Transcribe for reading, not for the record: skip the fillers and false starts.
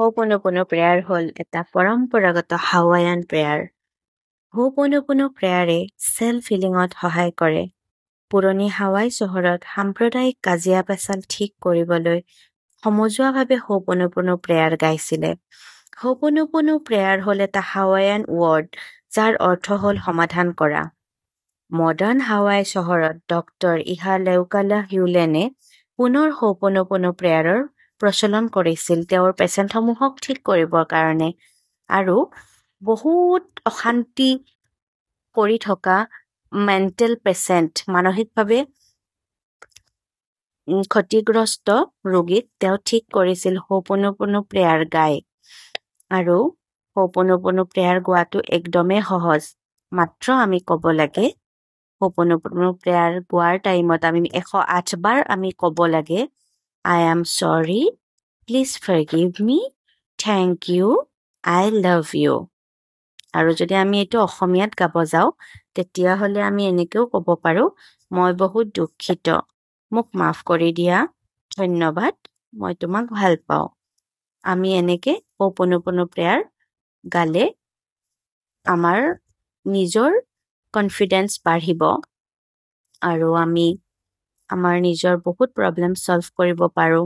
হো'প'নোপ'নো prayer হ'ল এটা পৰম্পৰাগত হাৱায়ান প্ৰেয়াৰ। হো'প'নোপ'নো প্ৰেয়াৰে চেল্ফ হিলিঙত সহায় কৰে। পুৰণি হাৱাই চহৰত সাম্প্ৰদায়িক কাজিয়া-পেচাল ঠিক কৰিবলৈ সমজুৱাভাৱে হো'প'নোপ'নো প্ৰেয়াৰ গাইছিলে। হো'প'নোপ'নো প্ৰেয়াৰ হ'ল এটা হাৱায়ান ৱৰ্ড যাৰ অৰ্থ হ'ল সমাধান কৰা। মডাৰ্ণ হাৱাই চহৰত ডক্টৰ ইহালেউকালা হিউলেনে পুনৰ হো'প'নোপ'নো প্ৰেয়াৰৰ প্ৰচলন কৰিছিল তেওঁৰ পেচেণ্টসমূহক ঠিক কৰিবৰ কাৰণে আৰু বহুত অশান্তি কৰি থকা মেণ্টেল পেচেণ্ট মানসিকভাৱে ক্ষতিগ্ৰস্ত ৰোগীক তেওঁ ঠিক কৰিছিল হো'প'নোপ'নো প্ৰেয়াৰ গাই। আৰু হো'প'নোপ'নো প্ৰেয়াৰ গোৱাটো একদমেই সহজ, মাত্ৰ আমি ক'ব লাগে হো'প'নোপ'নো প্ৰেয়াৰ গোৱাৰ টাইমত আমি 108 বাৰ আমি ক'ব লাগে I am sorry, please forgive me, thank you, I love you। আৰু যদি আমি এইটো অসমীয়াত গাব যাওঁ তেতিয়াহ'লে আমি এনেকৈও ক'ব পাৰোঁ মই বহুত দুখিত, মোক মাফ কৰি দিয়া, ধন্যবাদ, মই তোমাক ভাল পাওঁ। আমি এনেকৈ হো'প'নোপ'নো প্ৰেয়াৰ গালে আমাৰ নিজৰ কনফিডেন্স বাঢ়িব আৰু আমি আমাৰ নিজৰ বহুত প্ৰব্লেম ছল্ভ কৰিব পাৰোঁ।